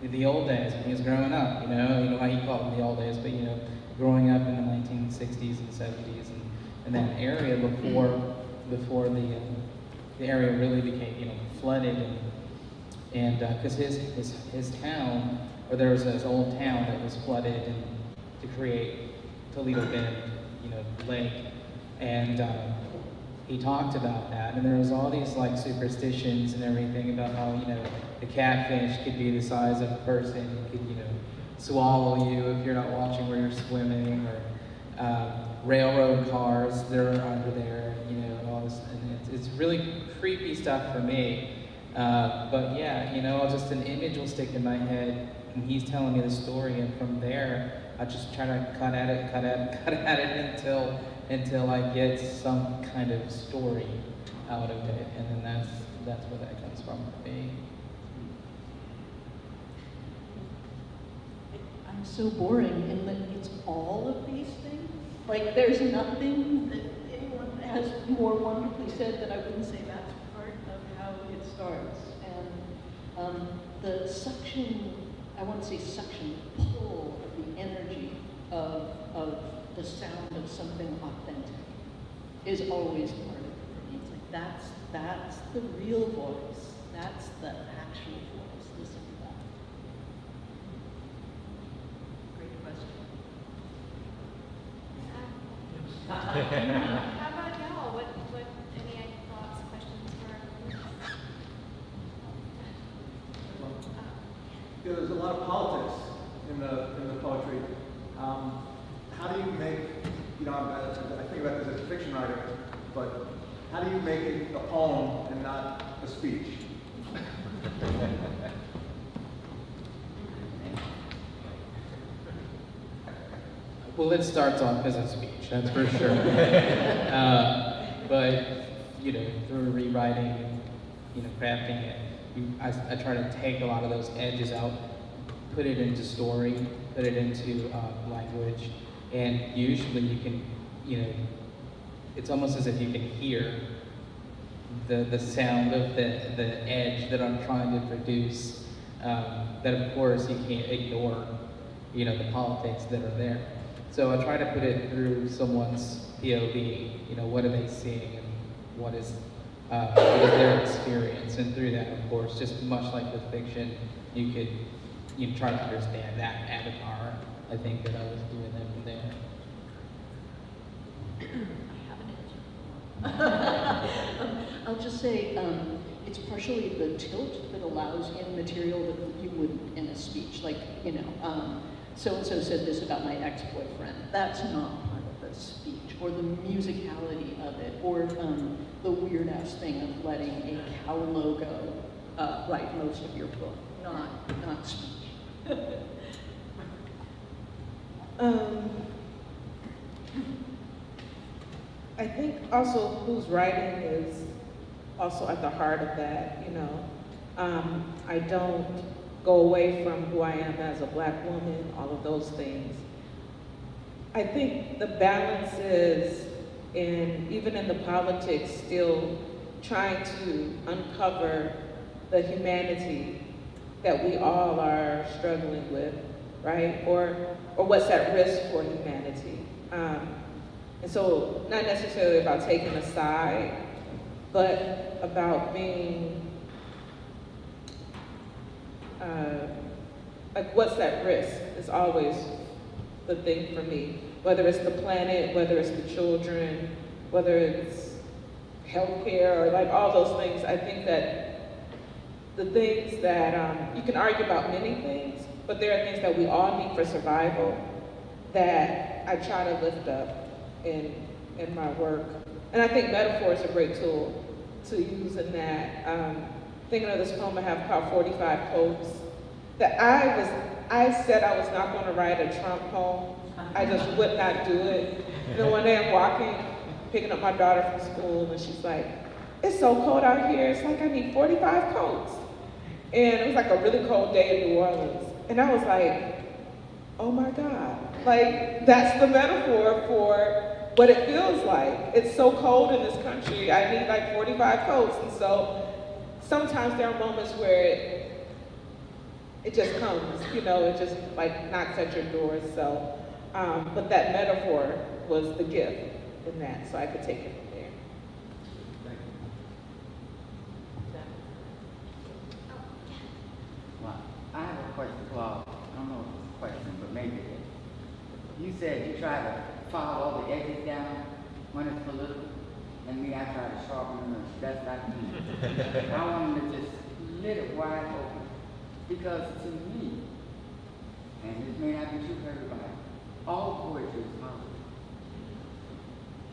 the old days when he was growing up. You know how he called them the old days, but you know, growing up in the 1960s and 70s and in that area before the area really became flooded and because his town, or there was this old town that was flooded and to create Toledo Bend, lake, and he talked about that, and there was all these like superstitions and everything about how the catfish could be the size of a person, could swallow you if you're not watching where you're swimming, or railroad cars that are under there, and all this, and it's really creepy stuff for me. But yeah, just an image will stick in my head, and he's telling me the story, and from there, I just try to cut at it until I get some kind of story out of it, and then that's where that comes from for me. I'm so boring in that it's all of these things. Like, there's nothing that anyone has more wonderfully said that I wouldn't say that's part of how it starts. And the suction, I want to say suction, pull of the energy of the sound of something authentic is always part of it for me. It's like, that's the real voice. That's the actual voice. Listen to that. Great question. How about y'all? What any thoughts, questions for? There's a lot of politics in the poetry. How do you make, I think about this as a fiction writer, but how do you make it a poem and not a speech? Well, it starts off as a speech, that's for sure. But through rewriting and crafting it, I try to take a lot of those edges out, put it into story, put it into language, and usually you can, it's almost as if you can hear the sound of the edge that I'm trying to produce. That of course you can't ignore, the politics that are there. So I try to put it through someone's POV. What are they seeing, and what is their experience? And through that, of course, just much like with fiction, you try to understand that avatar. I think that I was doing that from there. I have an answer. I'll just say it's partially the tilt that allows in material that you wouldn't in a speech. Like, so-and-so said this about my ex-boyfriend. That's not part of the speech, or the musicality of it, or the weird-ass thing of letting a cow logo write most of your book, not speech. I think also who's writing is also at the heart of that, I don't go away from who I am as a Black woman, all of those things. I think the balance is even in the politics, still trying to uncover the humanity that we all are struggling with, right? Or what's at risk for humanity. And so not necessarily about taking a side, but about being, like what's at risk is always the thing for me. Whether it's the planet, whether it's the children, whether it's healthcare, or like all those things. I think that the things that, you can argue about many things, but there are things that we all need for survival that I try to lift up in my work. And I think metaphor is a great tool to use in that. Thinking of this poem I have called 45 Popes, that I said I was not going to write a Trump poem. I just would not do it. And then one day I'm walking, picking up my daughter from school, and she's like, "It's so cold out here, it's like I need 45 coats." And it was like a really cold day in New Orleans. And I was like, oh my God. Like, that's the metaphor for what it feels like. It's so cold in this country. I need like 45 coats. And so sometimes there are moments where it just comes, you know, it just like knocks at your door. So, but that metaphor was the gift in that, so I could take it from there. Well, I have a question. Well, I don't know if it's a question, but maybe it is. You said you try to file all the edges down when it's political, and me, I try to sharpen them as best I can. I want them to just let it wide open, because to me, and this may not be true for everybody, all poetry is positive.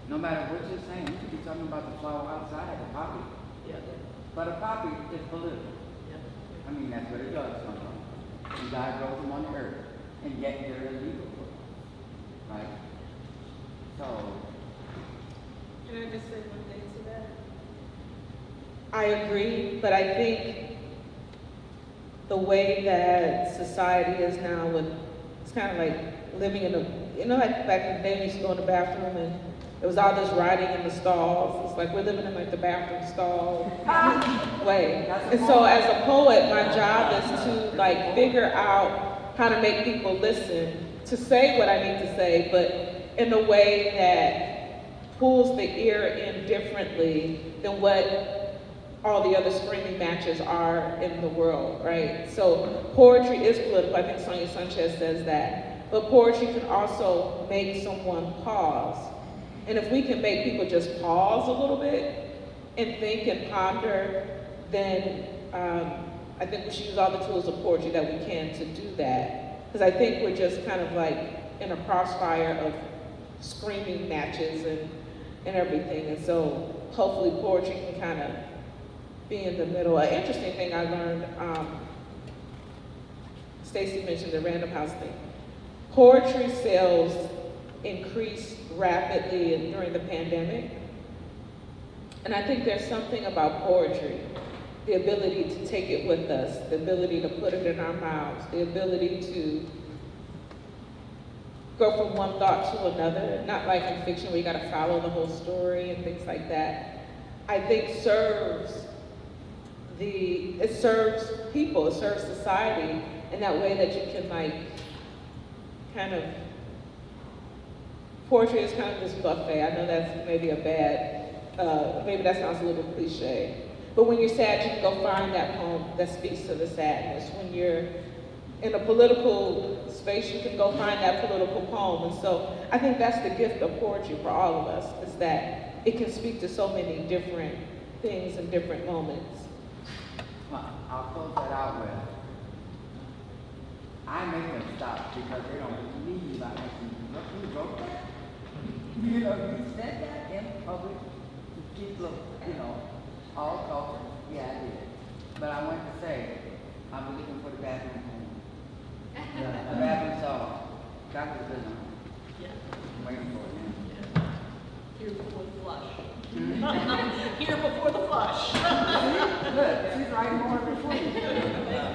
No matter what you're saying, you could be talking about the flower outside, the poppy. Yeah. But a poppy is political. I mean, that's where the drugs come from. And God wrote them on the earth, and yet they're illegal for us, right? So, Can I just say one thing to that? I agree, but I think the way that society is now, with it's kind of like living in a, you know, like back in the day we used to go in the bathroom and there was all this writing in the stalls. It's like we're living in like the bathroom stall way. And so as a poet, my job is to like figure out how to make people listen, to say what I need to say, but in a way that pulls the ear in differently than what all the other screaming matches are in the world, right? So poetry is political. I think Sonia Sanchez says that. But poetry can also make someone pause. And if we can make people just pause a little bit and think and ponder, then I think we should use all the tools of poetry that we can to do that. Because I think we're just kind of like in a crossfire of screaming matches and everything. And so hopefully poetry can kind of be in the middle. An interesting thing I learned, Stacey mentioned the Random House thing. Poetry sales increased rapidly during the pandemic. And I think there's something about poetry, the ability to take it with us, the ability to put it in our mouths, the ability to go from one thought to another, not like in fiction where you gotta follow the whole story and things like that. I think it serves people, it serves society in that way that you can like kind of, poetry is kind of this buffet. I know that's maybe a bad, maybe that sounds a little cliche. But when you're sad, you can go find that poem that speaks to the sadness. When you're in a political space, you can go find that political poem. And so I think that's the gift of poetry for all of us, is that it can speak to so many different things in different moments. well, I'll close that out with, I make them stop because they don't believe I actually, look, you wrote that? You know, you said that in public to people, you know, all culture. Yeah, I did. But I went to say, I'm looking for the bathroom home. The bathroom stall. Doctor's business. I'm waiting for it now. Here before the flush. Hmm? Here before the flush. Look, she's writing more before you. Well,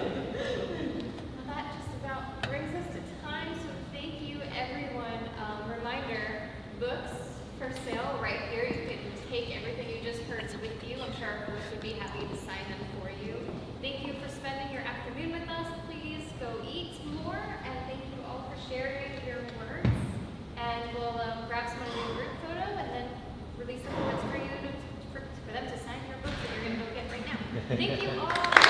that just about brings us to time, so thank you, everyone. Reminder, books for sale right here. You can take everything you just heard with you. I'm sure our hosts would be happy to sign them for you. Thank you for spending your afternoon with us. Please go eat more, and thank you all for sharing your words. And we'll grab someone in a group photo and then release the poets for you for them to sign your books that you're going to go get right now. Thank you all.